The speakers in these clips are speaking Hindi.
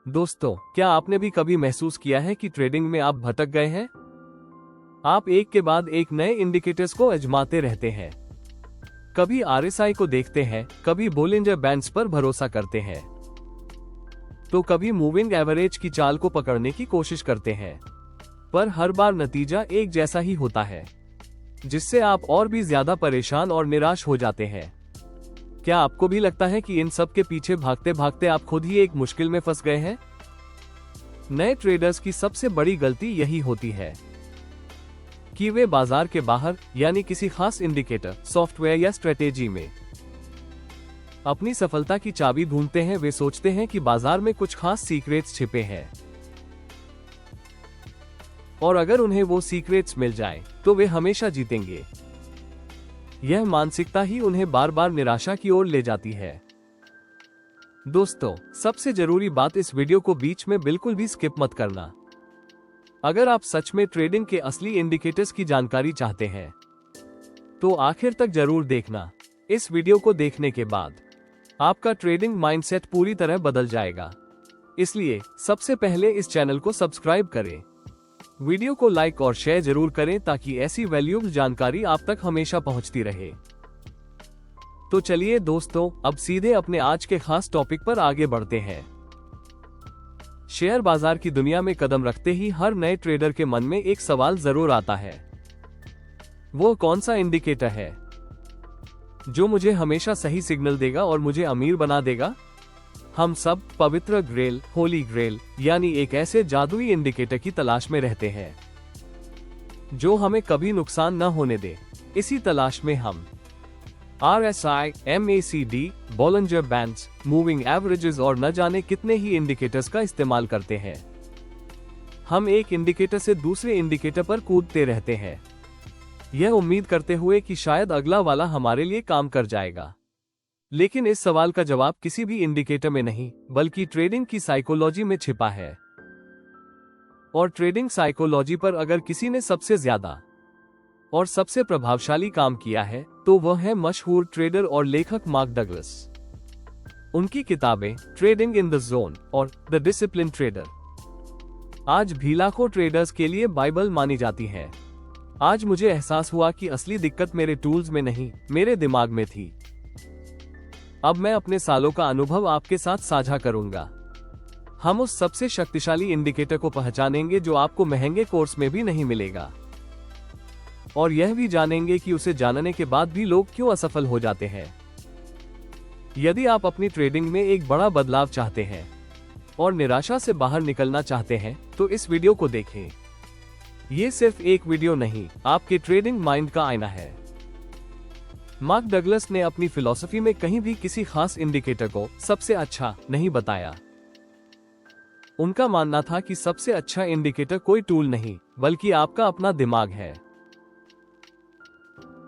दोस्तों, क्या आपने भी कभी महसूस किया है कि ट्रेडिंग में आप भटक गए हैं? आप एक के बाद एक नए इंडिकेटर्स को आजमाते रहते हैं। कभी आरएसआई को देखते हैं, कभी बोलिंजर बैंड्स पर भरोसा करते हैं, तो कभी मूविंग एवरेज की चाल को पकड़ने की कोशिश करते हैं। पर हर बार नतीजा एक जैसा ही होता है, जिससे आप और भी ज्यादा परेशान और निराश हो जाते हैं। क्या आपको भी लगता है कि इन सब के पीछे भागते भागते आप खुद ही एक मुश्किल में फंस गए हैं? नए ट्रेडर्स की सबसे बड़ी गलती यही होती है कि वे बाजार के बाहर, यानी किसी खास इंडिकेटर, सॉफ्टवेयर या स्ट्रेटेजी में अपनी सफलता की चाबी ढूंढते हैं। वे सोचते हैं कि बाजार में कुछ खास सीक्रेट्स छिपे हैं और अगर उन्हें वो सीक्रेट्स मिल जाए तो वे हमेशा जीतेंगे। यह मानसिकता ही उन्हें बार बार निराशा की ओर ले जाती है। दोस्तों, सबसे जरूरी बात, इस वीडियो को बीच में बिल्कुल भी स्किप मत करना। अगर आप सच में ट्रेडिंग के असली इंडिकेटर्स की जानकारी चाहते हैं तो आखिर तक जरूर देखना। इस वीडियो को देखने के बाद आपका ट्रेडिंग माइंडसेट पूरी तरह बदल जाएगा। इसलिए सबसे पहले इस चैनल को सब्सक्राइब करें, वीडियो को लाइक और शेयर जरूर करें ताकि ऐसी वैल्यूएबल जानकारी आप तक हमेशा पहुंचती रहे। तो चलिए दोस्तों, अब सीधे अपने आज के खास टॉपिक पर आगे बढ़ते हैं। शेयर बाजार की दुनिया में कदम रखते ही हर नए ट्रेडर के मन में एक सवाल जरूर आता है, वो कौन सा इंडिकेटर है जो मुझे हमेशा सही सिग्नल देगा और मुझे अमीर बना देगा? हम सब पवित्र ग्रेल, होली ग्रेल, यानी एक ऐसे जादुई इंडिकेटर की तलाश में रहते हैं जो हमें कभी नुकसान न होने दे। इसी तलाश में हम RSI, MACD, Bollinger bands, moving averages और न जाने कितने ही इंडिकेटर्स का इस्तेमाल करते हैं। हम एक इंडिकेटर से दूसरे इंडिकेटर पर कूदते रहते हैं, यह उम्मीद करते हुए कि शायद अगला वाला हमारे लिए काम कर जाएगा। लेकिन इस सवाल का जवाब किसी भी इंडिकेटर में नहीं, बल्कि ट्रेडिंग की साइकोलॉजी में छिपा है। और ट्रेडिंग साइकोलॉजी पर अगर किसी ने सबसे ज्यादा और सबसे प्रभावशाली काम किया है तो वह है मशहूर ट्रेडर और लेखक मार्क डगलस। उनकी किताबें ट्रेडिंग इन द जोन और द डिसिप्लिन ट्रेडर आज भी लाखों ट्रेडर्स के लिए बाइबल मानी जाती है। आज मुझे एहसास हुआ कि असली दिक्कत मेरे टूल्स में नहीं, मेरे दिमाग में थी। अब मैं अपने सालों का अनुभव आपके साथ साझा करूंगा। हम उस सबसे शक्तिशाली इंडिकेटर को पहचानेंगे जो आपको महंगे कोर्स में भी नहीं मिलेगा, और यह भी जानेंगे कि उसे जानने के बाद भी लोग क्यों असफल हो जाते हैं। यदि आप अपनी ट्रेडिंग में एक बड़ा बदलाव चाहते हैं और निराशा से बाहर निकलना चाहते हैं तो इस वीडियो को देखें। ये सिर्फ एक वीडियो नहीं, आपके ट्रेडिंग माइंड का आईना है। मार्क डगलस ने अपनी फिलॉसफी में कहीं भी किसी खास इंडिकेटर को सबसे अच्छा नहीं बताया। उनका मानना था कि सबसे अच्छा इंडिकेटर कोई टूल नहीं, बल्कि आपका अपना दिमाग है।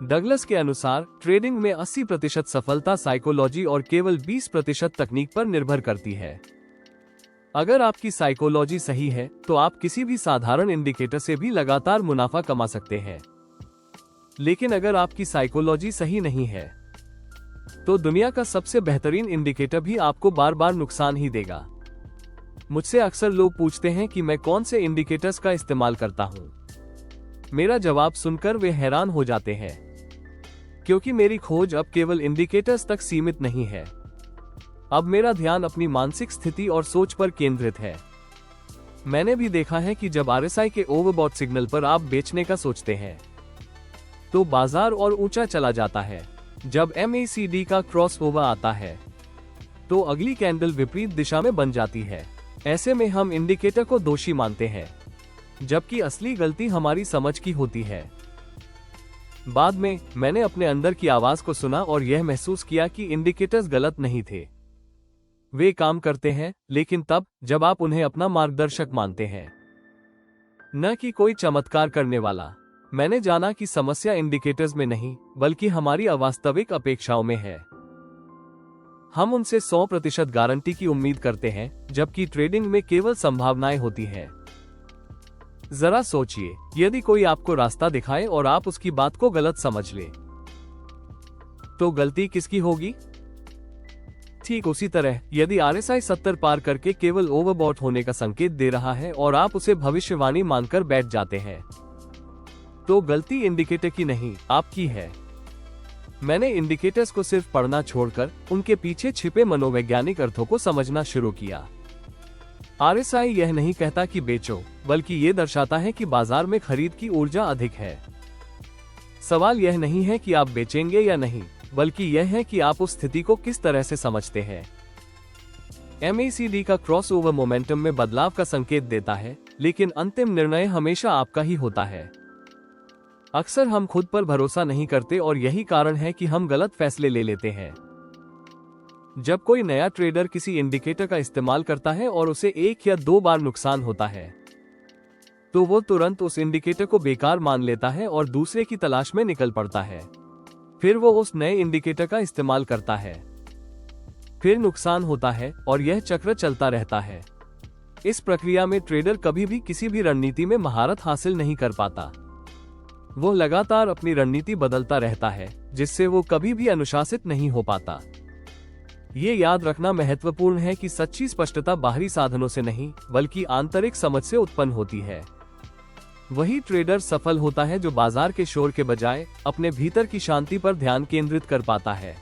डगलस के अनुसार ट्रेडिंग में 80% सफलता साइकोलॉजी और केवल 20% तकनीक पर निर्भर करती है। अगर आपकी साइकोलॉजी सही है तो आप किसी भी साधारण इंडिकेटर से भी लगातार मुनाफा कमा सकते हैं। लेकिन अगर आपकी साइकोलॉजी सही नहीं है तो दुनिया का सबसे बेहतरीन इंडिकेटर भी आपको बार बार नुकसान ही देगा। मुझसे अक्सर लोग पूछते हैं कि मैं कौन से इंडिकेटर्स का इस्तेमाल करता हूं। मेरा जवाब सुनकर वे हैरान हो जाते हैं, क्योंकि मेरी खोज अब केवल इंडिकेटर्स तक सीमित नहीं है। अब मेरा ध्यान अपनी मानसिक स्थिति और सोच पर केंद्रित है। मैंने भी देखा है कि जब RSI के ओवरबॉट सिग्नल पर आप बेचने का सोचते हैं तो बाजार और ऊंचा चला जाता है। जब MACD का क्रॉस ओवर आता है तो अगली कैंडल विपरीत दिशा में बन जाती है। ऐसे में हम इंडिकेटर को दोषी मानते हैं, जबकि असली गलती हमारी समझ की होती है। बाद में मैंने अपने अंदर की आवाज को सुना और यह महसूस किया कि इंडिकेटर्स गलत नहीं थे। वे काम करते हैं, लेकिन तब जब आप उन्हें अपना मार्गदर्शक मानते हैं, न कि कोई चमत्कार करने वाला। मैंने जाना कि समस्या इंडिकेटर्स में नहीं, बल्कि हमारी अवास्तविक अपेक्षाओं में है। हम उनसे 100% गारंटी की उम्मीद करते हैं, जबकि ट्रेडिंग में केवल संभावनाएं होती हैं। जरा सोचिए, यदि कोई आपको रास्ता दिखाए और आप उसकी बात को गलत समझ ले, तो गलती किसकी होगी? ठीक उसी तरह यदि RSI 70 पार करके केवल ओवरबॉट होने का संकेत दे रहा है और आप उसे भविष्यवाणी मानकर बैठ जाते हैं, तो गलती इंडिकेटर की नहीं, आपकी है। मैंने इंडिकेटर्स को सिर्फ पढ़ना छोड़कर उनके पीछे छिपे मनोवैज्ञानिक अर्थों को समझना शुरू किया। RSI यह नहीं कहता कि बेचो, बल्कि ये दर्शाता है कि बाजार में खरीद की ऊर्जा अधिक है। सवाल यह नहीं है कि आप बेचेंगे या नहीं, बल्कि यह है कि आप उस स्थिति को किस तरह से समझते हैं। MACD का क्रॉसओवर मोमेंटम में बदलाव का संकेत देता है, लेकिन अंतिम निर्णय हमेशा आपका ही होता है। अक्सर हम खुद पर भरोसा नहीं करते और यही कारण है कि हम गलत फैसले ले लेते हैं। जब कोई नया ट्रेडर किसी इंडिकेटर का इस्तेमाल करता है और उसे 1 या 2 बार नुकसान होता है, तो वो तुरंत उस इंडिकेटर को बेकार मान लेता है और दूसरे की तलाश में निकल पड़ता है। फिर वो उस नए इंडिकेटर का इस्तेमाल करता है, फिर नुकसान होता है और यह चक्र चलता रहता है। इस प्रक्रिया में ट्रेडर कभी भी किसी भी रणनीति में महारत हासिल नहीं कर पाता। वो लगातार अपनी रणनीति बदलता रहता है, जिससे वो कभी भी अनुशासित नहीं हो पाता। ये याद रखना महत्वपूर्ण है कि सच्ची स्पष्टता बाहरी साधनों से नहीं, बल्कि आंतरिक समझ से उत्पन्न होती है। वही ट्रेडर सफल होता है जो बाजार के शोर के बजाय अपने भीतर की शांति पर ध्यान केंद्रित कर पाता है।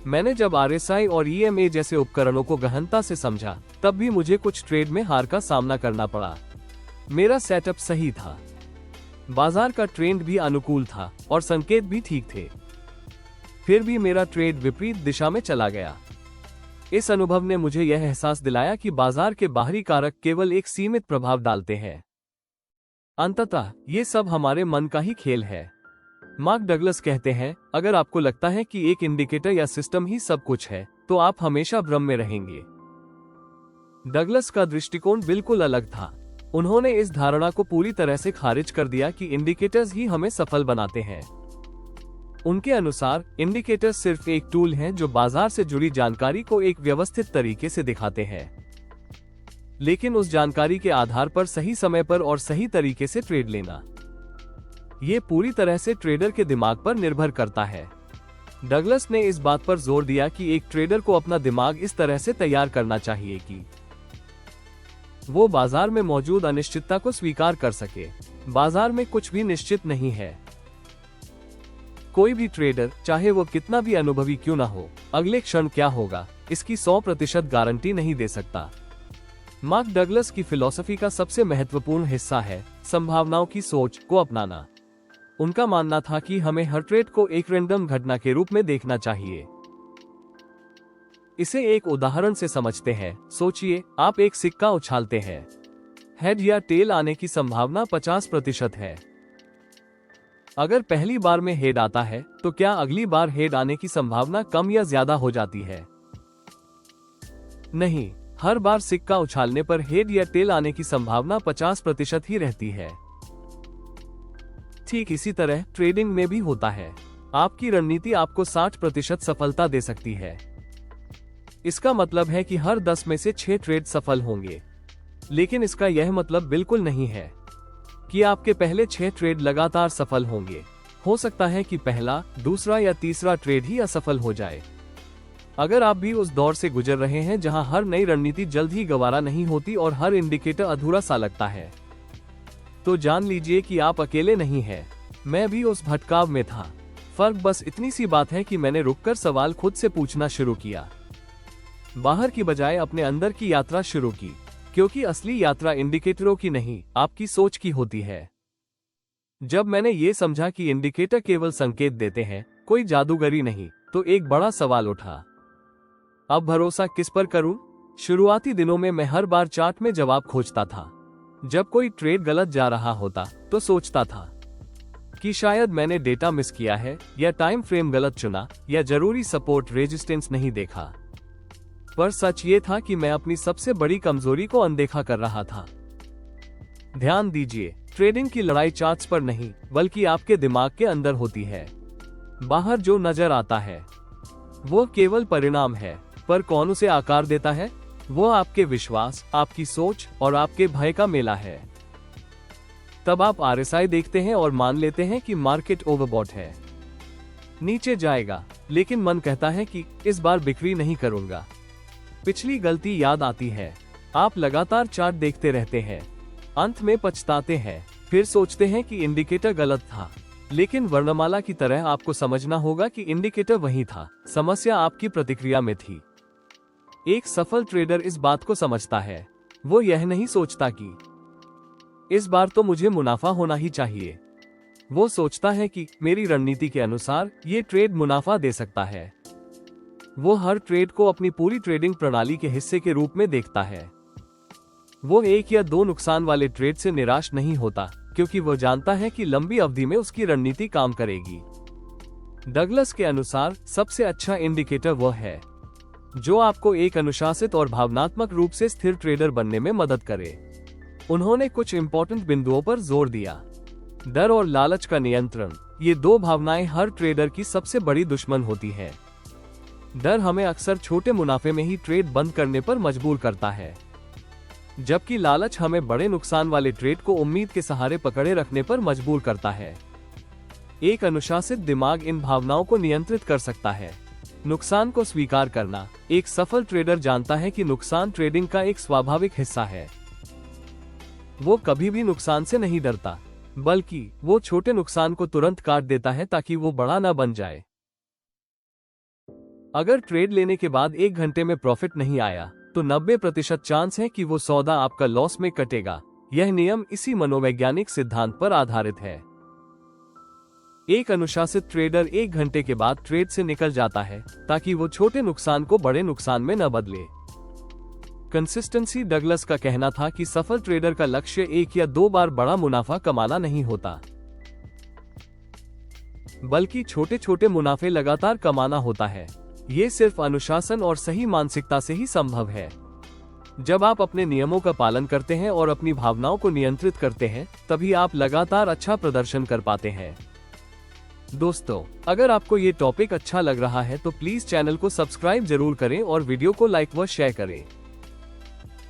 मैंने जब RSI और EMA जैसे उपकरणों को गहनता से समझा, तब भी मुझे कुछ ट्रेड में हार का सामना करना पड़ा। मेरा सेटअप सही था, बाजार का ट्रेंड भी अनुकूल था और संकेत भी ठीक थे। फिर भी मेरा ट्रेड विपरीत दिशा में चला गया। इस अनुभव ने मुझे यह एहसास दिलाया कि बाजार के बाहरी कारक केवल एक सीमित प्रभाव डालते हैं। अंततः ये सब हमारे मन का ही खेल है। मार्क डगलस कहते हैं, अगर आपको लगता है कि एक इंडिकेटर या सिस्टम ही सब कुछ है, तो आप हमेशा भ्रम में रहेंगे। डगलस का दृष्टिकोण बिल्कुल अलग था। उन्होंने इस धारणा को पूरी तरह से खारिज कर दिया कि इंडिकेटर्स ही हमें सफल बनाते हैं। उनके अनुसार इंडिकेटर्स सिर्फ एक टूल हैं जो बाजार से जुड़ी जानकारी को एक व्यवस्थित तरीके से दिखाते हैं, लेकिन उस जानकारी के आधार पर सही समय पर और सही तरीके से ट्रेड लेना, ये पूरी तरह से ट्रेडर के दिमाग पर निर्भर करता है। डगलस ने इस बात पर जोर दिया कि एक ट्रेडर को अपना दिमाग इस तरह से तैयार करना चाहिए कि वो बाजार में मौजूद अनिश्चितता को स्वीकार कर सके। बाजार में कुछ भी निश्चित नहीं है। कोई भी ट्रेडर, चाहे वो कितना भी अनुभवी क्यों ना हो, अगले क्षण क्या होगा इसकी 100% गारंटी नहीं दे सकता। मार्क डगलस की फिलॉसफी का सबसे महत्वपूर्ण हिस्सा है संभावनाओं की सोच को अपनाना। उनका मानना था कि हमें हर ट्रेड को एक रैंडम घटना के रूप में देखना चाहिए। इसे एक उदाहरण से समझते हैं। सोचिए, आप एक सिक्का उछालते हैं। हेड या टेल आने की संभावना 50% है। अगर पहली बार में हेड आता है, तो क्या अगली बार हेड आने की संभावना कम या ज्यादा हो जाती है? नहीं, हर बार सिक्का उछालने पर हेड या टेल आने की संभावना 50% ही रहती है। ठीक इसी तरह ट्रेडिंग में भी होता है। आपकी रणनीति आपको 60% सफलता दे सकती है। इसका मतलब है कि हर 10 में से 6 ट्रेड सफल होंगे, लेकिन इसका यह मतलब बिल्कुल नहीं है कि आपके पहले 6 ट्रेड लगातार सफल होंगे। हो सकता है कि पहला, दूसरा या तीसरा ट्रेड ही असफल हो जाए। अगर आप भी उस दौर से गुजर रहे हैं जहां हर नई रणनीति जल्द ही गवारा नहीं होती और हर इंडिकेटर अधूरा सा लगता है, तो जान लीजिए कि आप अकेले नहीं हैं। मैं भी उस भटकाव में था। फर्क बस इतनी सी बात है कि मैंने रुककर सवाल खुद से पूछना शुरू किया, बाहर की बजाय अपने अंदर की यात्रा शुरू की, क्योंकि असली यात्रा इंडिकेटरों की नहीं, आपकी सोच की होती है। जब मैंने ये समझा कि इंडिकेटर केवल संकेत देते हैं, कोई जादूगरी नहीं, तो एक बड़ा सवाल उठा, अब भरोसा किस पर करूं? शुरुआती दिनों में मैं हर बार चार्ट में जवाब खोजता था। जब कोई ट्रेड गलत जा रहा होता, तो सोचता था कि शायद मैंने डेटा मिस किया है, या टाइम फ्रेम गलत चुना, या जरूरी सपोर्ट रेजिस्टेंस नहीं देखा। पर सच ये था कि मैं अपनी सबसे बड़ी कमजोरी को अनदेखा कर रहा था। ध्यान दीजिए, ट्रेडिंग की लड़ाई चार्ट्स पर नहीं, बल्कि आपके दिमाग के अंदर होती है। बाहर जो नजर आता है वो केवल परिणाम है, पर कौन उसे आकार देता है? वो आपके विश्वास, आपकी सोच और आपके भय का मेला है। तब आप RSI देखते हैं और मान लेते हैं कि मार्केट ओवरबॉट है। नीचे जाएगा, लेकिन मन कहता है कि इस बार बिक्री नहीं करूंगा। पिछली गलती याद आती है। आप लगातार चार्ट देखते रहते हैं, अंत में पछताते हैं, फिर सोचते हैं कि इंडिकेटर गलत था। लेकिन वर्णमाला की तरह आपको समझना होगा कि इंडिकेटर वही था, समस्या आपकी प्रतिक्रिया में थी। एक सफल ट्रेडर इस बात को समझता है। वो यह नहीं सोचता कि इस बार तो मुझे मुनाफा होना ही चाहिए। वो सोचता है कि मेरी रणनीति के अनुसार ये ट्रेड मुनाफा दे सकता है। वो हर ट्रेड को अपनी पूरी ट्रेडिंग प्रणाली के हिस्से के रूप में देखता है। वो एक या दो नुकसान वाले ट्रेड से निराश नहीं होता, क्योंकि वो जानता है कि लंबी अवधि में उसकी रणनीति काम करेगी। डगलस के अनुसार सबसे अच्छा इंडिकेटर वह है जो आपको एक अनुशासित और भावनात्मक रूप से स्थिर ट्रेडर बनने में मदद करे। उन्होंने कुछ इंपॉर्टेंट बिंदुओं पर जोर दिया। डर और लालच का नियंत्रण, ये दो भावनाएं हर ट्रेडर की सबसे बड़ी दुश्मन होती है। डर हमें अक्सर छोटे मुनाफे में ही ट्रेड बंद करने पर मजबूर करता है, जबकि लालच हमें बड़े नुकसान वाले ट्रेड को उम्मीद के सहारे पकड़े रखने पर मजबूर करता है। एक अनुशासित दिमाग इन भावनाओं को नियंत्रित कर सकता है। नुकसान को स्वीकार करना, एक सफल ट्रेडर जानता है कि नुकसान ट्रेडिंग का एक स्वाभाविक हिस्सा है। वो कभी भी नुकसान से नहीं डरता, बल्कि वो छोटे नुकसान को तुरंत काट देता है ताकि वो बड़ा ना बन जाए। अगर ट्रेड लेने के बाद 1 घंटे में प्रॉफिट नहीं आया, तो 90% चांस है कि वो सौदा आपका लॉस में कटेगा। यह नियम इसी मनोवैज्ञानिक सिद्धांत पर आधारित है। एक अनुशासित ट्रेडर 1 घंटे के बाद ट्रेड से निकल जाता है ताकि वो छोटे नुकसान को बड़े नुकसान में न बदले। कंसिस्टेंसी, डगलस का कहना था कि सफल ट्रेडर का लक्ष्य 1 या 2 बार बड़ा मुनाफा कमाना नहीं होता, बल्कि छोटे छोटे मुनाफे लगातार कमाना होता है। ये सिर्फ अनुशासन और सही मानसिकता से ही संभव है। जब आप अपने नियमों का पालन करते हैं और अपनी भावनाओं को नियंत्रित करते हैं, तभी आप लगातार अच्छा प्रदर्शन कर पाते हैं। दोस्तों, अगर आपको ये टॉपिक अच्छा लग रहा है तो प्लीज चैनल को सब्सक्राइब जरूर करें और वीडियो को लाइक व शेयर करें,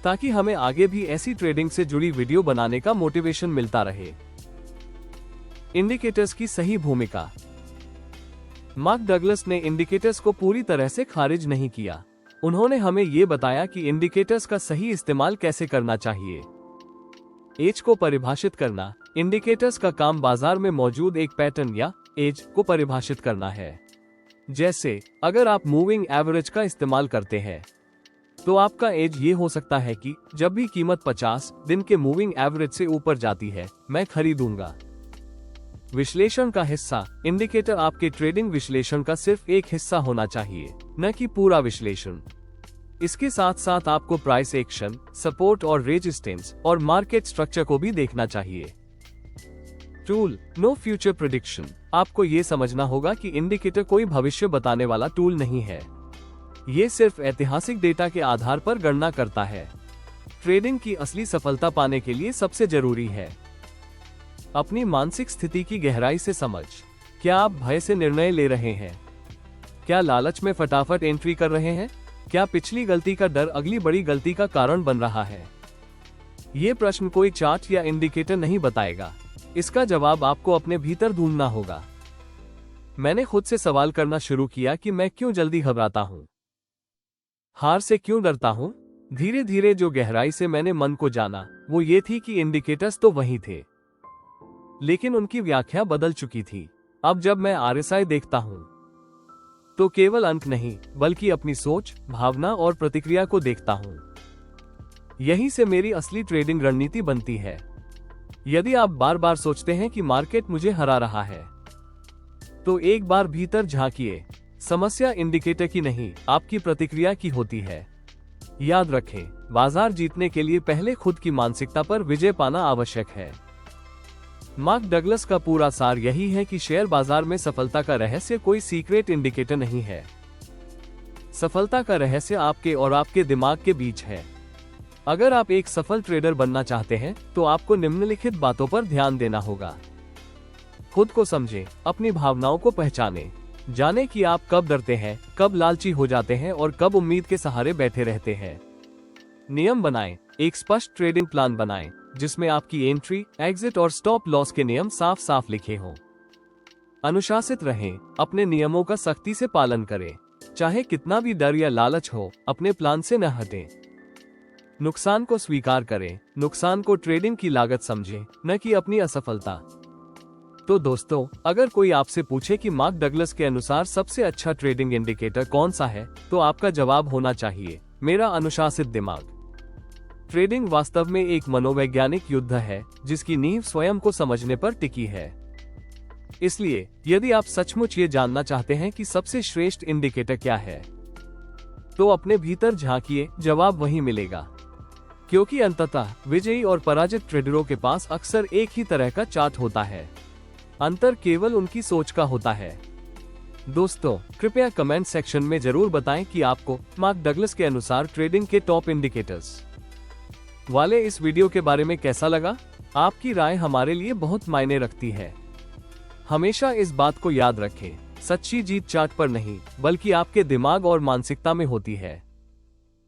ताकि हमें आगे भी ऐसी ट्रेडिंग से जुड़ी वीडियो बनाने का मोटिवेशन मिलता रहे। इंडिकेटर्स की सही भूमिका। मार्क डगलस ने इंडिकेटर्स को पूरी तरह से खारिज नहीं किया। उन्होंने हमें ये बताया कि इंडिकेटर्स का सही इस्तेमाल कैसे करना चाहिए। एज को परिभाषित करना। इंडिकेटर्स का काम बाजार में मौजूद एक पैटर्न या एज को परिभाषित करना है। जैसे अगर आप मूविंग एवरेज का इस्तेमाल करते हैं, तो आपका एज ये हो सकता है कि जब भी कीमत 50 दिन के मूविंग एवरेज से ऊपर जाती है, मैं खरीदूंगा। विश्लेषण का हिस्सा। इंडिकेटर आपके ट्रेडिंग विश्लेषण का सिर्फ एक हिस्सा होना चाहिए, न कि पूरा विश्लेषण। इसके साथ साथ आपको प्राइस एक्शन, सपोर्ट और रेजिस्टेंस और मार्केट स्ट्रक्चर को भी देखना चाहिए। टूल। No future prediction. आपको ये समझना होगा कि इंडिकेटर कोई भविष्य बताने वाला टूल नहीं है। ये सिर्फ ऐतिहासिक डेटा के आधार पर गणना करता है। ट्रेडिंग की असली सफलता पाने के लिए सबसे जरूरी है अपनी मानसिक स्थिति की गहराई से समझ। क्या आप भय से निर्णय ले रहे हैं? क्या लालच में फटाफट एंट्री कर रहे हैं? क्या पिछली गलती का डर अगली बड़ी गलती का कारण बन रहा है? ये प्रश्न कोई चार्ट या इंडिकेटर नहीं बताएगा। इसका जवाब आपको अपने भीतर ढूंढना होगा। मैंने खुद से सवाल करना शुरू किया कि मैं क्यों जल्दी घबराता हूँ, हार से क्यों डरता हूँ। धीरे धीरे जो गहराई से मैंने मन को जाना, वो ये थी कि इंडिकेटर्स तो वही थे, लेकिन उनकी व्याख्या बदल चुकी थी। अब जब मैं RSI देखता हूँ, तो केवल अंक नहीं, बल्कि अपनी सोच, भावना और प्रतिक्रिया को देखता हूँ। यहीं से मेरी असली ट्रेडिंग रणनीति बनती है। यदि आप बार बार सोचते हैं कि मार्केट मुझे हरा रहा है, तो एक बार भीतर झांकिए। समस्या इंडिकेटर की नहीं, आपकी प्रतिक्रिया की होती है। याद रखें, बाजार जीतने के लिए पहले खुद की मानसिकता पर विजय पाना आवश्यक है। मार्क डगलस का पूरा सार यही है कि शेयर बाजार में सफलता का रहस्य कोई सीक्रेट इंडिकेटर नहीं है। सफलता का रहस्य आपके और आपके दिमाग के बीच है। अगर आप एक सफल ट्रेडर बनना चाहते हैं, तो आपको निम्नलिखित बातों पर ध्यान देना होगा। खुद को समझें, अपनी भावनाओं को पहचानें, जानें कि आप कब डरते हैं, कब लालची हो जाते हैं और कब उम्मीद के सहारे बैठे रहते हैं। नियम बनाएं, एक स्पष्ट ट्रेडिंग प्लान बनाएं, जिसमें आपकी एंट्री, एग्जिट और स्टॉप लॉस के नियम साफ साफ लिखे हों। अनुशासित रहें, अपने नियमों का सख्ती से पालन करें। चाहे कितना भी डर या लालच हो, अपने प्लान से न हटें। नुकसान को स्वीकार करें, नुकसान को ट्रेडिंग की लागत समझें, न कि अपनी असफलता। तो दोस्तों, अगर कोई आपसे पूछे कि मार्क डगलस के अनुसार सबसे अच्छा ट्रेडिंग इंडिकेटर कौन सा है, तो आपका जवाब होना चाहिए, मेरा अनुशासित दिमाग। ट्रेडिंग वास्तव में एक मनोवैज्ञानिक युद्ध है, जिसकी नींव स्वयं को समझने पर टिकी है। इसलिए यदि आप सचमुच ये जानना चाहते हैं कि सबसे श्रेष्ठ इंडिकेटर क्या है, तो अपने भीतर झांकिए, जवाब वहीं मिलेगा। क्योंकि अंततः विजयी और पराजित ट्रेडरों के पास अक्सर एक ही तरह का चार्ट होता है, अंतर केवल उनकी सोच का होता है। दोस्तों, कृपया कमेंट सेक्शन में जरूर बताएं कि आपको मार्क डगलस के अनुसार ट्रेडिंग के टॉप इंडिकेटर्स वाले इस वीडियो के बारे में कैसा लगा। आपकी राय हमारे लिए बहुत मायने रखती है। हमेशा इस बात को याद रखें, सच्ची जीत चार्ट पर नहीं, बल्कि आपके दिमाग और मानसिकता में होती है।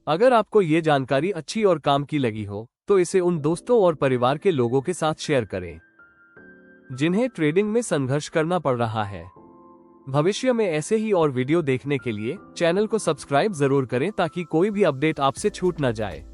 अगर आपको ये जानकारी अच्छी और काम की लगी हो, तो इसे उन दोस्तों और परिवार के लोगों के साथ शेयर करें जिन्हें ट्रेडिंग में संघर्ष करना पड़ रहा है। भविष्य में ऐसे ही और वीडियो देखने के लिए चैनल को सब्सक्राइब जरूर करें, ताकि कोई भी अपडेट आपसे छूट न जाए।